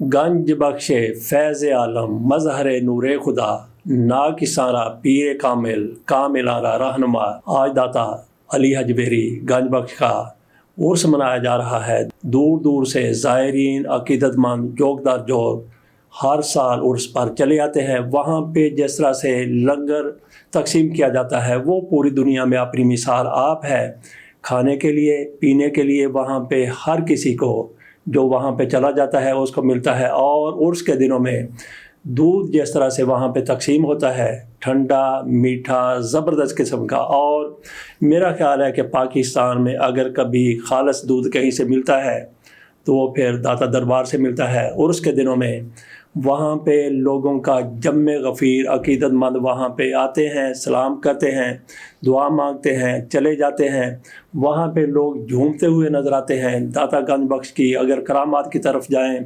گنج بخش فیض عالم مظہر نور خدا نا کسارا پیر کامل کاملانہ رہنما آج داتا علی حجویری گنج بخش کا عرس منایا جا رہا ہے۔ دور دور سے زائرین عقیدت مند جوگ در جوگ ہر سال عرس پر چلے آتے ہیں۔ وہاں پہ جس طرح سے لنگر تقسیم کیا جاتا ہے وہ پوری دنیا میں اپنی مثال آپ ہے۔ کھانے کے لیے پینے کے لیے وہاں پہ ہر کسی کو جو وہاں پہ چلا جاتا ہے اس کو ملتا ہے، اور عرس کے دنوں میں دودھ جس طرح سے وہاں پہ تقسیم ہوتا ہے، ٹھنڈا میٹھا زبردست قسم کا۔ اور میرا خیال ہے کہ پاکستان میں اگر کبھی خالص دودھ کہیں سے ملتا ہے تو وہ پھر داتا دربار سے ملتا ہے۔ عرس کے دنوں میں وہاں پہ لوگوں کا جم غفیر عقیدت مند وہاں پہ آتے ہیں، سلام کرتے ہیں، دعا مانگتے ہیں، چلے جاتے ہیں۔ وہاں پہ لوگ جھومتے ہوئے نظر آتے ہیں۔ داتا گنج بخش کی اگر کرامات کی طرف جائیں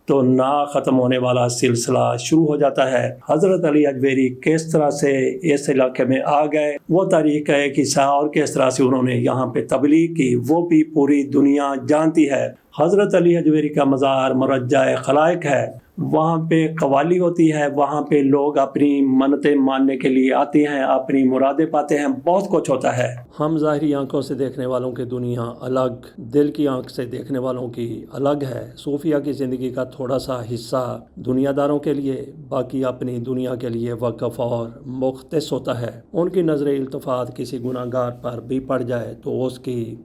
تو نا ختم ہونے والا سلسلہ شروع ہو جاتا ہے۔ حضرت علی حجویری کس طرح سے اس علاقے میں آ گئے، وہ تاریخ ہے قصہ، اور کس طرح سے انہوں نے یہاں پہ تبلیغ کی وہ بھی پوری دنیا جانتی ہے۔ حضرت علی حجویری کا مزار مرجع خلائق ہے، وہاں پہ قوالی ہوتی ہے، وہاں پہ لوگ اپنی منتیں ماننے کے لیے آتے ہیں، اپنی مرادیں پاتے ہیں، بہت کچھ ہوتا ہے۔ ہم ظاہری آنکھوں سے دیکھنے والوں کی دنیا الگ، دل کی آنکھ سے دیکھنے والوں کی الگ ہے۔ صوفیہ کی زندگی کا تھوڑا سا حصہ دنیا داروں کے لیے، باقی اپنی دنیا کے لیے وقف اور مختص ہوتا ہے۔ ان کی نظر التفات کسی گناہ گار پر بھی پڑ جائے تو اس کی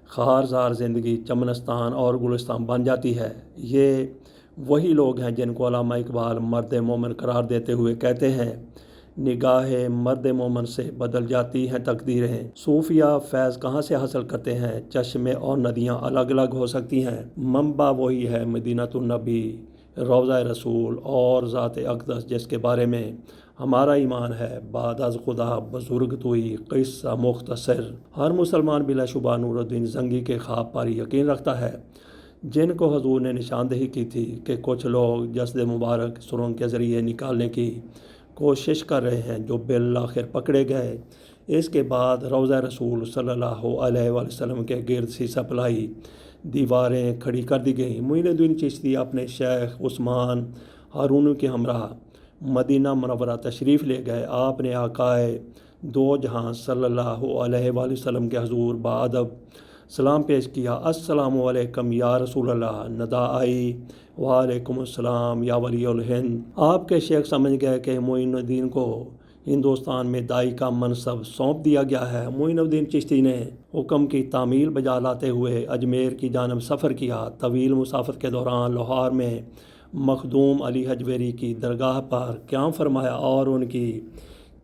خارزار زندگی چمنستان اور گلستان بن جاتی ہے۔ یہ وہی لوگ ہیں جن کو علامہ اقبال مرد مومن قرار دیتے ہوئے کہتے ہیں، نگاہ مرد مومن سے بدل جاتی ہیں تقدیریں۔ صوفیہ فیض کہاں سے حاصل کرتے ہیں؟ چشمے اور ندیاں الگ الگ ہو سکتی ہیں، منبع وہی ہے مدینۃ النبی، روضہ رسول اور ذات اقدس جس کے بارے میں ہمارا ایمان ہے۔ بعد از خدا بزرگ توئی قصہ مختصر۔ ہر مسلمان بلا شبہ نور الدین زنگی کے خواب پر یقین رکھتا ہے، جن کو حضور نے نشاندہی کی تھی کہ کچھ لوگ جسد مبارک سرنگ کے ذریعے نکالنے کی کوشش کر رہے ہیں، جو بالآخر پکڑے گئے۔ اس کے بعد روضہ رسول صلی اللہ علیہ وآلہ وسلم کے گرد سی سپلائی دیواریں کھڑی کر دی گئیں۔ معین الدین چشتی اپنے شیخ عثمان ہارونی کے ہمراہ مدینہ منورہ تشریف لے گئے۔ آپ نے آقائے دو جہاں صلی اللہ علیہ وآلہ وسلم کے حضور بادب سلام پیش کیا۔ السلام علیکم یا رسول اللہ، ندا آئی، وعلیکم السلام یا ولی الہند۔ آپ کے شیخ سمجھ گئے کہ معین الدین کو ہندوستان میں دائی کا منصب سونپ دیا گیا ہے۔ معین الدین چشتی نے حکم کی تعمیل بجا لاتے ہوئے اجمیر کی جانب سفر کیا۔ طویل مسافت کے دوران لاہور میں مخدوم علی حجویری کی درگاہ پر قیام فرمایا، اور ان کی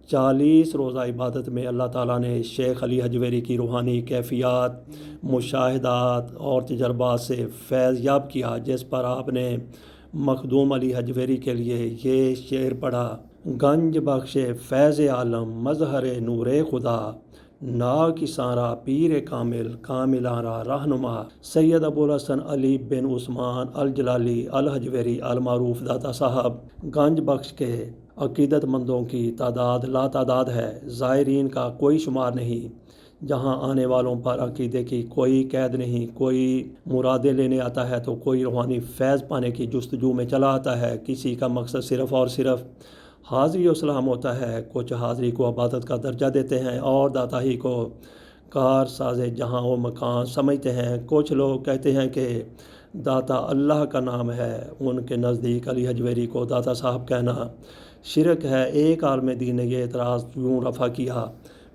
40 روزہ عبادت میں اللہ تعالیٰ نے شیخ علی حجویری کی روحانی کیفیات، مشاہدات اور تجربات سے فیض یاب کیا، جس پر آپ نے مخدوم علی حجویری کے لیے یہ شعر پڑھا: گنج بخش فیض عالم مظہر نور خدا نا کسارا پیر کامل کاملانہ رہنما سید ابوالحسن علی بن عثمان الجلالی الحجویری المعروف داتا صاحب۔ گنج بخش کے عقیدت مندوں کی تعداد لا تعداد ہے، زائرین کا کوئی شمار نہیں۔ جہاں آنے والوں پر عقیدے کی کوئی قید نہیں، کوئی مرادیں لینے آتا ہے تو کوئی روحانی فیض پانے کی جستجو میں چلا آتا ہے۔ کسی کا مقصد صرف اور صرف حاضری و سلام ہوتا ہے۔ کچھ حاضری کو عبادت کا درجہ دیتے ہیں اور داتا ہی کو کار ساز جہاں و مکان سمجھتے ہیں۔ کچھ لوگ کہتے ہیں کہ داتا اللہ کا نام ہے، ان کے نزدیک علی حجویری کو داتا صاحب کہنا شرک ہے۔ ایک عالم دین نے یہ اعتراض یوں رفع کیا: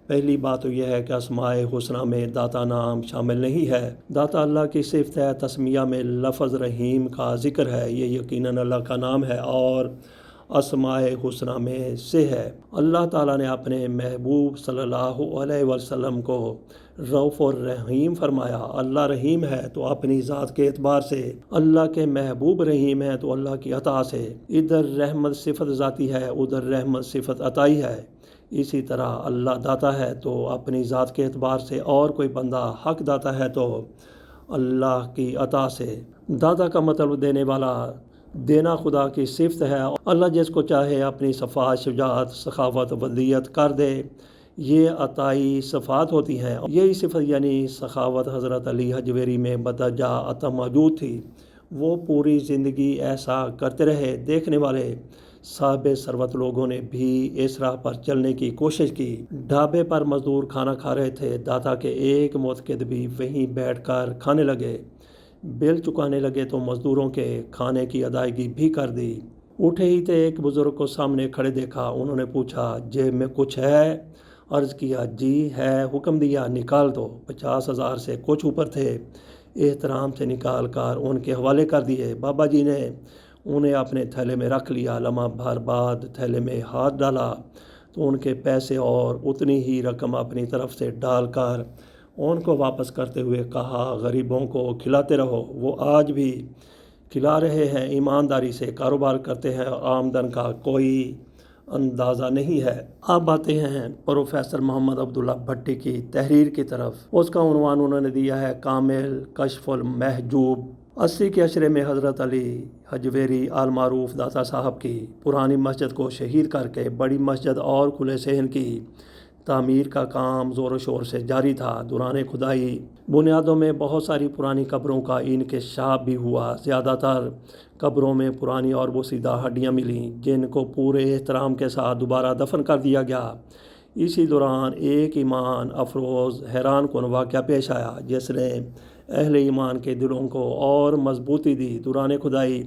پہلی بات تو یہ ہے کہ اسماء حسنہ میں داتا نام شامل نہیں ہے۔ داتا اللہ کی صفت ہے، تسمیہ میں لفظ رحیم کا ذکر ہے، یہ یقیناً اللہ کا نام ہے اور اسماء حسنہ میں سے ہے۔ اللہ تعالیٰ نے اپنے محبوب صلی اللہ علیہ وسلم کو رؤوف الرحیم فرمایا۔ اللہ رحیم ہے تو اپنی ذات کے اعتبار سے، اللہ کے محبوب رحیم ہے تو اللہ کی عطا سے۔ ادھر رحمت صفت ذاتی ہے، ادھر رحمت صفت عطائی ہے۔ اسی طرح اللہ داتا ہے تو اپنی ذات کے اعتبار سے، اور کوئی بندہ حق داتا ہے تو اللہ کی عطا سے۔ داتا کا مطلب دینے والا، دینا خدا کی صفت ہے۔ اللہ جس کو چاہے اپنی صفات، شجاعت، سخاوت، ودیت کر دے، یہ عطائی صفات ہوتی ہیں۔ یہی صفت یعنی سخاوت حضرت علی حجویری میں بدرجہ عطا موجود تھی۔ وہ پوری زندگی ایسا کرتے رہے۔ دیکھنے والے صاحب ثروت لوگوں نے بھی اس راہ پر چلنے کی کوشش کی۔ ڈھابے پر مزدور کھانا کھا رہے تھے، داتا کے ایک معتقد بھی وہیں بیٹھ کر کھانے لگے۔ بل چکانے لگے تو مزدوروں کے کھانے کی ادائیگی بھی کر دی۔ اٹھے ہی تھے ایک بزرگ کو سامنے کھڑے دیکھا، انہوں نے پوچھا جیب میں کچھ ہے؟ عرض کیا جی ہے، حکم دیا نکال دو۔ 50,000 سے کچھ اوپر تھے، احترام سے نکال کر ان کے حوالے کر دیے۔ بابا جی نے انہیں اپنے تھیلے میں رکھ لیا۔ لمحہ بھر بعد تھیلے میں ہاتھ ڈالا تو ان کے پیسے اور اتنی ہی رقم اپنی طرف سے ڈال کر ان کو واپس کرتے ہوئے کہا غریبوں کو کھلاتے رہو۔ وہ آج بھی کھلا رہے ہیں، ایمانداری سے کاروبار کرتے ہیں اور آمدن کا کوئی اندازہ نہیں ہے۔ اب آتے ہیں پروفیسر محمد عبداللہ بھٹی کی تحریر کی طرف۔ اس کا عنوان انہوں نے دیا ہے کامل کشف المحجوب۔ 80 کے عشرے میں حضرت علی حجویری المعروف داتا صاحب کی پرانی مسجد کو شہید کر کے بڑی مسجد اور کھلے صحن کی تعمیر کا کام زور و شور سے جاری تھا۔ دوران کھدائی بنیادوں میں بہت ساری پرانی قبروں کا انکشاف بھی ہوا۔ زیادہ تر قبروں میں پرانی اور بوسیدہ ہڈیاں ملیں جن کو پورے احترام کے ساتھ دوبارہ دفن کر دیا گیا۔ اسی دوران ایک ایمان افروز حیران کن واقعہ پیش آیا جس نے اہل ایمان کے دلوں کو اور مضبوطی دی۔ دوران کھدائی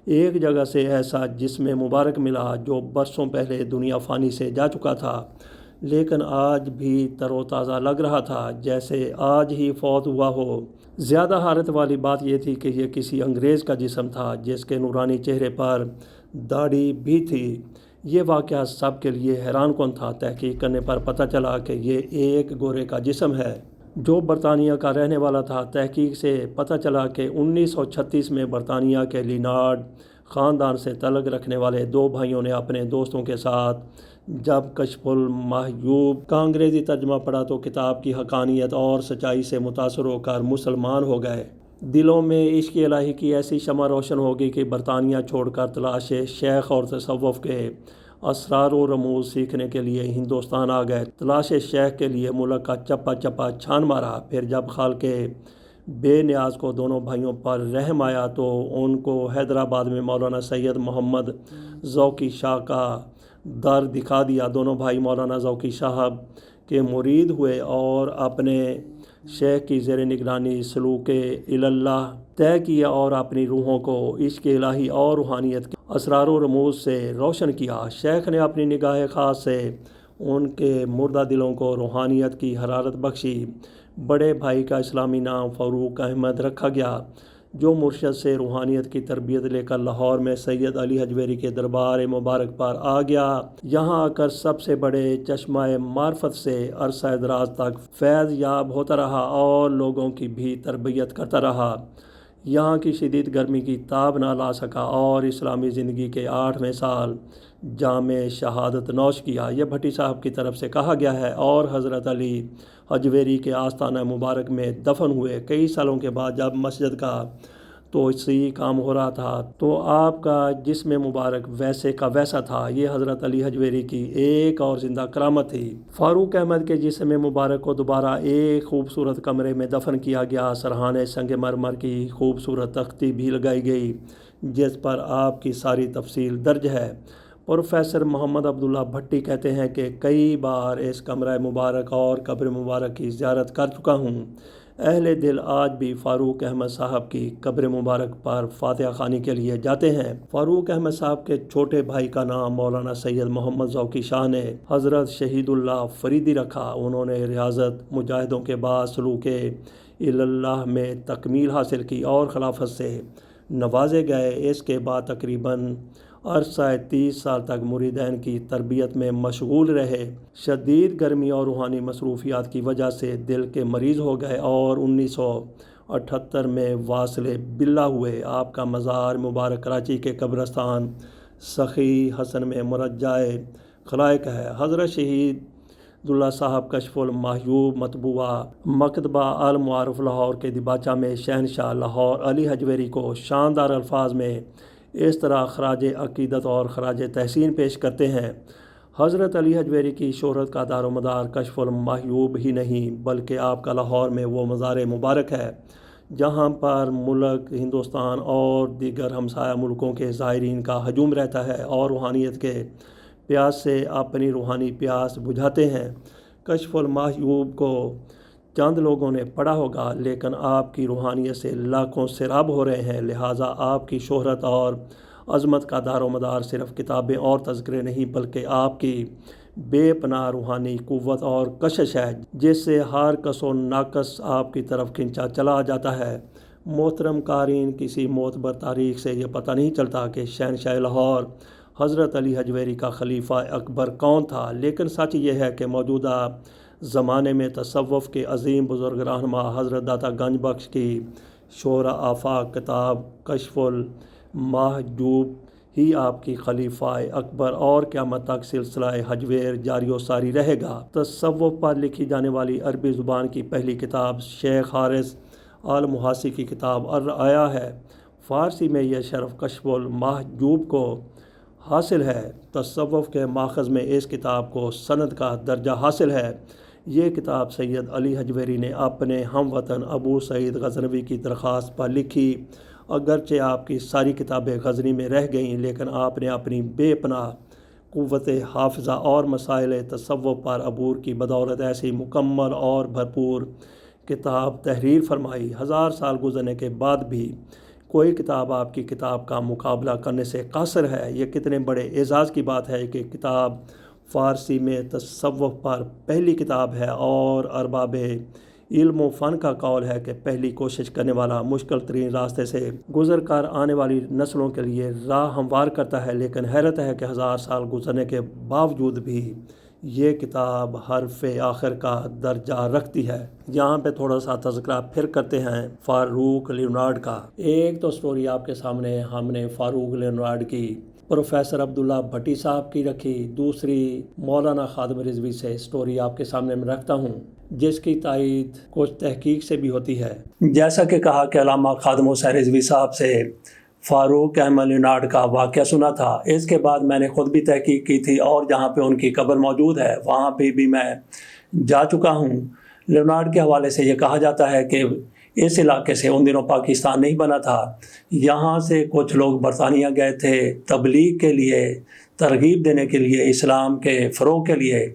ایک جگہ سے ایسا جسم مبارک ملا جو برسوں پہلے دنیا فانی سے جا چکا تھا، لیکن آج بھی تر و تازہ لگ رہا تھا جیسے آج ہی فوت ہوا ہو۔ زیادہ حیرت والی بات یہ تھی کہ یہ کسی انگریز کا جسم تھا جس کے نورانی چہرے پر داڑھی بھی تھی۔ یہ واقعہ سب کے لیے حیران کن تھا۔ تحقیق کرنے پر پتہ چلا کہ یہ ایک گورے کا جسم ہے جو برطانیہ کا رہنے والا تھا۔ تحقیق سے پتہ چلا کہ 1936 میں برطانیہ کے لینارڈ خاندان سے تعلق رکھنے والے دو بھائیوں نے اپنے دوستوں کے ساتھ جب کشف المحجوب کا انگریزی ترجمہ پڑھا تو کتاب کی حقانیت اور سچائی سے متاثر ہو کر مسلمان ہو گئے۔ دلوں میں عشق الہی کی ایسی شمع روشن ہوگی کہ برطانیہ چھوڑ کر تلاش شیخ اور تصوف کے اسرار و رموز سیکھنے کے لیے ہندوستان آ گئے۔ تلاش شیخ کے لیے ملک کا چپا چپا چھان مارا۔ پھر جب خالق بے نیاز کو دونوں بھائیوں پر رحم آیا تو ان کو حیدرآباد میں مولانا سید محمد ذوقی شاہ کا در دکھا دیا۔ دونوں بھائی مولانا ذوقی صاحب کے مرید ہوئے اور اپنے شیخ کی زیر نگرانی سلوک اللہ طے کیا اور اپنی روحوں کو عشق الہی اور روحانیت کے اسرار و رموز سے روشن کیا۔ شیخ نے اپنی نگاہ خاص سے ان کے مردہ دلوں کو روحانیت کی حرارت بخشی۔ بڑے بھائی کا اسلامی نام فاروق احمد رکھا گیا جو مرشد سے روحانیت کی تربیت لے کر لاہور میں سید علی حجویری کے دربار مبارک پر آ گیا۔ یہاں آ کر سب سے بڑے چشمہ معرفت سے عرصہ دراز تک فیض یاب ہوتا رہا اور لوگوں کی بھی تربیت کرتا رہا۔ یہاں کی شدید گرمی کی تاب نہ لا سکا اور اسلامی زندگی کے 8ویں سال جام شہادت نوش کیا۔ یہ بھٹی صاحب کی طرف سے کہا گیا ہے اور حضرت علی حجویری کے آستانہ مبارک میں دفن ہوئے۔ کئی سالوں کے بعد جب مسجد کا توسیع کام ہو رہا تھا تو آپ کا جسم مبارک ویسے کا ویسا تھا۔ یہ حضرت علی حجویری کی ایک اور زندہ کرامت تھی۔ فاروق احمد کے جسم مبارک کو دوبارہ ایک خوبصورت کمرے میں دفن کیا گیا۔ سرہانے سنگ مرمر کی خوبصورت تختی بھی لگائی گئی جس پر آپ کی ساری تفصیل درج ہے۔ پروفیسر محمد عبداللہ بھٹی کہتے ہیں کہ کئی بار اس کمرہ مبارک اور قبر مبارک کی زیارت کر چکا ہوں۔ اہل دل آج بھی فاروق احمد صاحب کی قبر مبارک پر فاتحہ خوانی کے لیے جاتے ہیں۔ فاروق احمد صاحب کے چھوٹے بھائی کا نام مولانا سید محمد ذوقی شاہ نے حضرت شہید اللہ فریدی رکھا۔ انہوں نے ریاضت مجاہدوں کے بعد سلوک اللہ میں تکمیل حاصل کی اور خلافت سے نوازے گئے۔ اس کے بعد تقریباً عرصہ 30 سال تک مریدین کی تربیت میں مشغول رہے۔ شدید گرمی اور روحانی مصروفیات کی وجہ سے دل کے مریض ہو گئے اور 1978 میں واصل باللہ ہوئے۔ آپ کا مزار مبارک کراچی کے قبرستان سخی حسن میں مرجع خلائق ہے۔ حضرت شہید اللہ صاحب کشف المحجوب مطبوعہ مکتبہ المعارف لاہور کے دیباچہ میں شہنشاہ لاہور علی حجویری کو شاندار الفاظ میں اس طرح خراج عقیدت اور خراج تحسین پیش کرتے ہیں۔ حضرت علی حجویری کی شہرت کا دار و مدار کشف المحجوب ہی نہیں بلکہ آپ کا لاہور میں وہ مزار مبارک ہے جہاں پر ملک ہندوستان اور دیگر ہمسایہ ملکوں کے زائرین کا ہجوم رہتا ہے اور روحانیت کے پیاس سے اپنی روحانی پیاس بجھاتے ہیں۔ کشف المحجوب کو چند لوگوں نے پڑھا ہوگا، لیکن آپ کی روحانیت سے لاکھوں سیراب ہو رہے ہیں، لہٰذا آپ کی شہرت اور عظمت کا دار و مدار صرف کتابیں اور تذکرے نہیں بلکہ آپ کی بے پناہ روحانی قوت اور کشش ہے، جس سے ہر کس و ناقص آپ کی طرف کھنچا چلا جاتا ہے۔ محترم قارئین، کسی معتبر تاریخ سے یہ پتہ نہیں چلتا کہ شہنشاہ لاہور حضرت علی حجویری کا خلیفہ اکبر کون تھا، لیکن سچ یہ ہے کہ موجودہ زمانے میں تصوف کے عظیم بزرگ رہنما حضرت داتا گنج بخش کی شورا آفاق کتاب کشف المحجوب ہی آپ کی خلیفہ اکبر اور قیامت تک سلسلہ حجویر جاری و ساری رہے گا۔ تصوف پر لکھی جانے والی عربی زبان کی پہلی کتاب شیخ حارث آل محاسی کی کتاب الرعایا ہے۔ فارسی میں یہ شرف کشف المحجوب کو حاصل ہے۔ تصوف کے ماخذ میں اس کتاب کو سند کا درجہ حاصل ہے۔ یہ کتاب سید علی حجویری نے اپنے ہم وطن ابو سعید غزنوی کی درخواست پر لکھی۔ اگرچہ آپ کی ساری کتابیں غزنی میں رہ گئیں، لیکن آپ نے اپنی بے پناہ قوت حافظہ اور مسائل تصوف پر عبور کی بدولت ایسی مکمل اور بھرپور کتاب تحریر فرمائی۔ 1000 سال گزرنے کے بعد بھی کوئی کتاب آپ کی کتاب کا مقابلہ کرنے سے قاصر ہے۔ یہ کتنے بڑے اعزاز کی بات ہے کہ کتاب فارسی میں تصوف پر پہلی کتاب ہے، اور ارباب علم و فن کا قول ہے کہ پہلی کوشش کرنے والا مشکل ترین راستے سے گزر کر آنے والی نسلوں کے لیے راہ ہموار کرتا ہے۔ لیکن حیرت ہے کہ 1000 سال گزرنے کے باوجود بھی یہ کتاب حرف آخر کا درجہ رکھتی ہے۔ یہاں پہ تھوڑا سا تذکرہ پھر کرتے ہیں فاروق لیونارڈ کا۔ ایک تو سٹوری آپ کے سامنے ہم نے فاروق لیونارڈ کی پروفیسر عبداللہ بھٹی صاحب کی رکھی، دوسری مولانا خادم رضوی سے سٹوری آپ کے سامنے میں رکھتا ہوں، جس کی تائید کچھ تحقیق سے بھی ہوتی ہے۔ جیسا کہ کہا کہ علامہ خادم حسین رضوی صاحب سے فاروق احمد لیونارڈ کا واقعہ سنا تھا، اس کے بعد میں نے خود بھی تحقیق کی تھی، اور جہاں پہ ان کی قبر موجود ہے وہاں پہ بھی میں جا چکا ہوں۔ لیونارڈ کے حوالے سے یہ کہا جاتا ہے کہ اس علاقے سے ان دنوں پاکستان نہیں بنا تھا، یہاں سے کچھ لوگ برطانیہ گئے تھے تبلیغ کے لیے، ترغیب دینے کے لیے، اسلام کے فروغ کے لیے،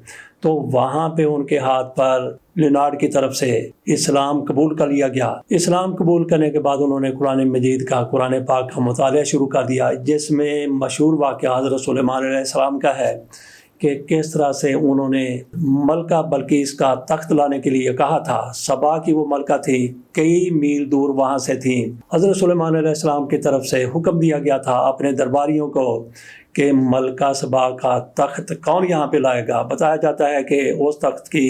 تو وہاں پہ ان کے ہاتھ پر لیونارڈ کی طرف سے اسلام قبول کر لیا گیا۔ اسلام قبول کرنے کے بعد انہوں نے قرآن مجید کا، قرآن پاک کا مطالعہ شروع کر دیا، جس میں مشہور واقعہ حضرت سلیمان علیہ السلام کا ہے کہ کس طرح سے انہوں نے ملکہ بلقیس کا تخت لانے کے لیے کہا تھا۔ سبا کی وہ ملکہ تھی، کئی میل دور وہاں سے تھیں۔ حضرت سلیمان علیہ السلام کی طرف سے حکم دیا گیا تھا اپنے درباریوں کو کہ ملکہ سبا کا تخت کون یہاں پہ لائے گا۔ بتایا جاتا ہے کہ اس تخت کی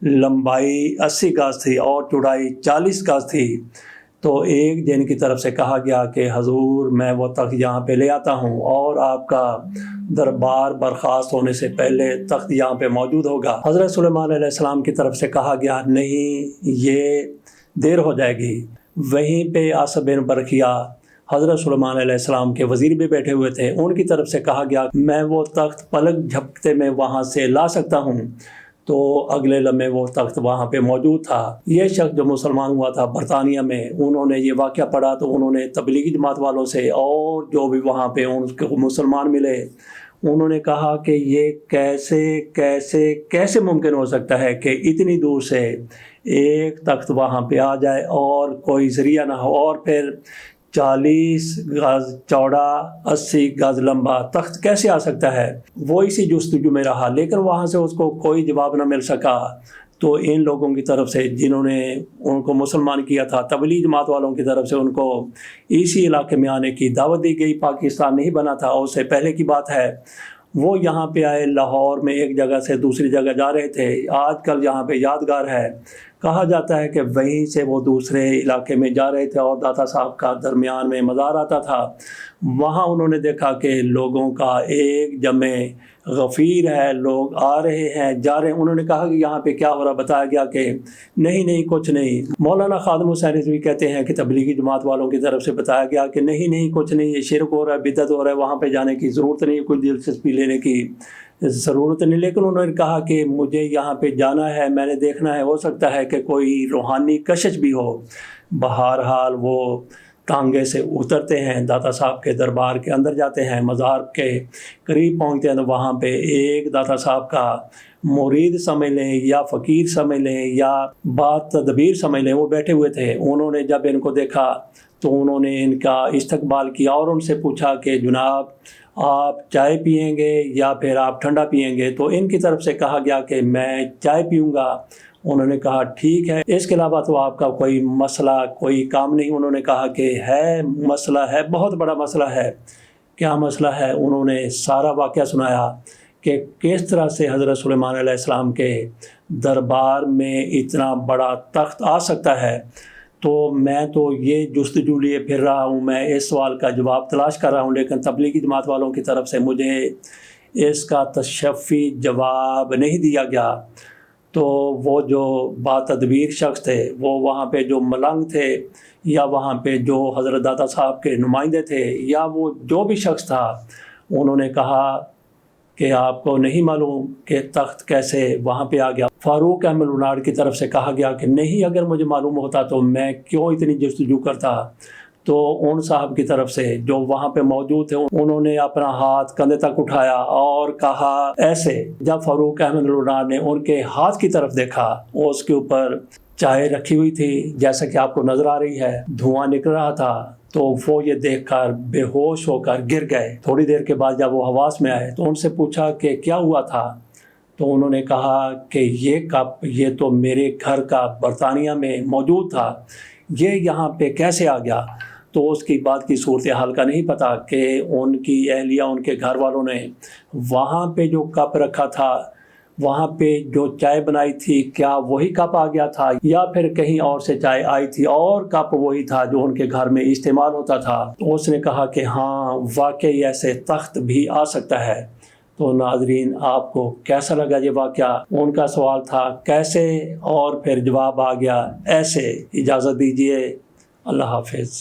لمبائی 80 گز تھی اور چوڑائی 40 گز تھی۔ تو ایک جن کی طرف سے کہا گیا کہ حضور میں وہ تخت یہاں پہ لے آتا ہوں، اور آپ کا دربار برخاست ہونے سے پہلے تخت یہاں پہ موجود ہوگا۔ حضرت سلیمان علیہ السلام کی طرف سے کہا گیا نہیں، یہ دیر ہو جائے گی۔ وہیں پہ آصف بن برقیہ حضرت سلیمان علیہ السلام کے وزیر بھی بیٹھے ہوئے تھے، ان کی طرف سے کہا گیا میں وہ تخت پلک جھپکتے میں وہاں سے لا سکتا ہوں۔ تو اگلے لمحے وہ تخت وہاں پہ موجود تھا۔ یہ شخص جو مسلمان ہوا تھا برطانیہ میں، انہوں نے یہ واقعہ پڑھا تو انہوں نے تبلیغی جماعت والوں سے اور جو بھی وہاں پہ ان کو مسلمان ملے، انہوں نے کہا کہ یہ کیسے ممکن ہو سکتا ہے کہ اتنی دور سے ایک تخت وہاں پہ آ جائے اور کوئی ذریعہ نہ ہو، اور پھر 40 گز چوڑا 80 گز لمبا تخت کیسے آ سکتا ہے۔ وہ اسی جستجو میں رہا، لیکن وہاں سے اس کو کوئی جواب نہ مل سکا۔ تو ان لوگوں کی طرف سے جنہوں نے ان کو مسلمان کیا تھا، تبلیغ جماعت والوں کی طرف سے ان کو اسی علاقے میں آنے کی دعوت دی گئی۔ پاکستان نہیں بنا تھا، اس سے پہلے کی بات ہے۔ وہ یہاں پہ آئے، لاہور میں ایک جگہ سے دوسری جگہ جا رہے تھے۔ آج کل یہاں پہ یادگار ہے، کہا جاتا ہے کہ وہیں سے وہ دوسرے علاقے میں جا رہے تھے اور داتا صاحب کا درمیان میں مزار آتا تھا۔ وہاں انہوں نے دیکھا کہ لوگوں کا ایک جمع غفیر ہے، لوگ آ رہے ہیں جا رہے ہیں۔ انہوں نے کہا کہ یہاں پہ کیا ہو رہا، بتایا گیا کہ نہیں کچھ نہیں۔ مولانا خادم حسین رضوی کہتے ہیں کہ تبلیغی جماعت والوں کی طرف سے بتایا گیا کہ نہیں کچھ نہیں، یہ شرک ہو رہا ہے، بدعت ہو رہا ہے، وہاں پہ جانے کی ضرورت نہیں، کوئی دلچسپی لینے کی ضرورت نہیں۔ لیکن انہوں نے کہا کہ مجھے یہاں پہ جانا ہے، میں نے دیکھنا ہے، ہو سکتا ہے کہ کوئی روحانی کشش بھی ہو۔ بہرحال وہ تانگے سے اترتے ہیں، داتا صاحب کے دربار کے اندر جاتے ہیں، مزار کے قریب پہنچتے ہیں تو وہاں پہ ایک داتا صاحب کا مرید سمجھ لیں یا فقیر سمجھ لیں یا بات تدبیر سمجھ لیں، وہ بیٹھے ہوئے تھے۔ انہوں نے جب ان کو دیکھا تو انہوں نے ان کا استقبال کیا اور ان سے پوچھا کہ جناب آپ چائے پئیں گے یا پھر آپ ٹھنڈا پئیں گے؟ تو ان کی طرف سے کہا گیا کہ میں چائے پیوں گا۔ انہوں نے کہا ٹھیک ہے، اس کے علاوہ تو آپ کا کوئی مسئلہ کوئی کام نہیں؟ انہوں نے کہا کہ ہے، مسئلہ ہے، بہت بڑا مسئلہ ہے۔ کیا مسئلہ ہے؟ انہوں نے سارا واقعہ سنایا کہ کس طرح سے حضرت سلیمان علیہ السلام کے دربار میں اتنا بڑا تخت آ سکتا ہے۔ تو میں تو یہ جستجو لیے پھر رہا ہوں، میں اس سوال کا جواب تلاش کر رہا ہوں، لیکن تبلیغی جماعت والوں کی طرف سے مجھے اس کا تشفی جواب نہیں دیا گیا۔ تو وہ جو با تدبیر شخص تھے، وہ وہاں پہ جو ملنگ تھے یا وہاں پہ جو حضرت داتا صاحب کے نمائندے تھے یا وہ جو بھی شخص تھا، انہوں نے کہا کہ آپ کو نہیں معلوم کہ تخت کیسے وہاں پہ آ گیا؟ فاروق احمد لوناڑ کی طرف سے کہا گیا کہ نہیں، اگر مجھے معلوم ہوتا تو میں کیوں اتنی جستجو کرتا؟ تو ان صاحب کی طرف سے جو وہاں پہ موجود تھے، انہوں نے اپنا ہاتھ کندھے تک اٹھایا اور کہا ایسے۔ جب فاروق احمد لوناڑ نے ان کے ہاتھ کی طرف دیکھا، اس کے اوپر چائے رکھی ہوئی تھی جیسا کہ آپ کو نظر آ رہی ہے، دھواں نکل رہا تھا، تو وہ یہ دیکھ کر بے ہوش ہو کر گر گئے۔ تھوڑی دیر کے بعد جب وہ حواس میں آئے تو ان سے پوچھا کہ کیا ہوا تھا؟ تو انہوں نے کہا کہ یہ کپ یہ تو میرے گھر کا برطانیہ میں موجود تھا، یہ یہاں پہ کیسے آ گیا؟ تو اس کی بات کی صورتحال کا نہیں پتا کہ ان کی اہلیہ، ان کے گھر والوں نے وہاں پہ جو کپ رکھا تھا، وہاں پہ جو چائے بنائی تھی، کیا وہی کپ آ گیا تھا یا پھر کہیں اور سے چائے آئی تھی اور کپ وہی تھا جو ان کے گھر میں استعمال ہوتا تھا؟ تو اس نے کہا کہ ہاں، واقعی ایسے تخت بھی آ سکتا ہے۔ تو ناظرین، آپ کو کیسا لگا یہ واقعہ؟ ان کا سوال تھا کیسے، اور پھر جواب آ گیا ایسے۔ اجازت دیجیے، اللہ حافظ۔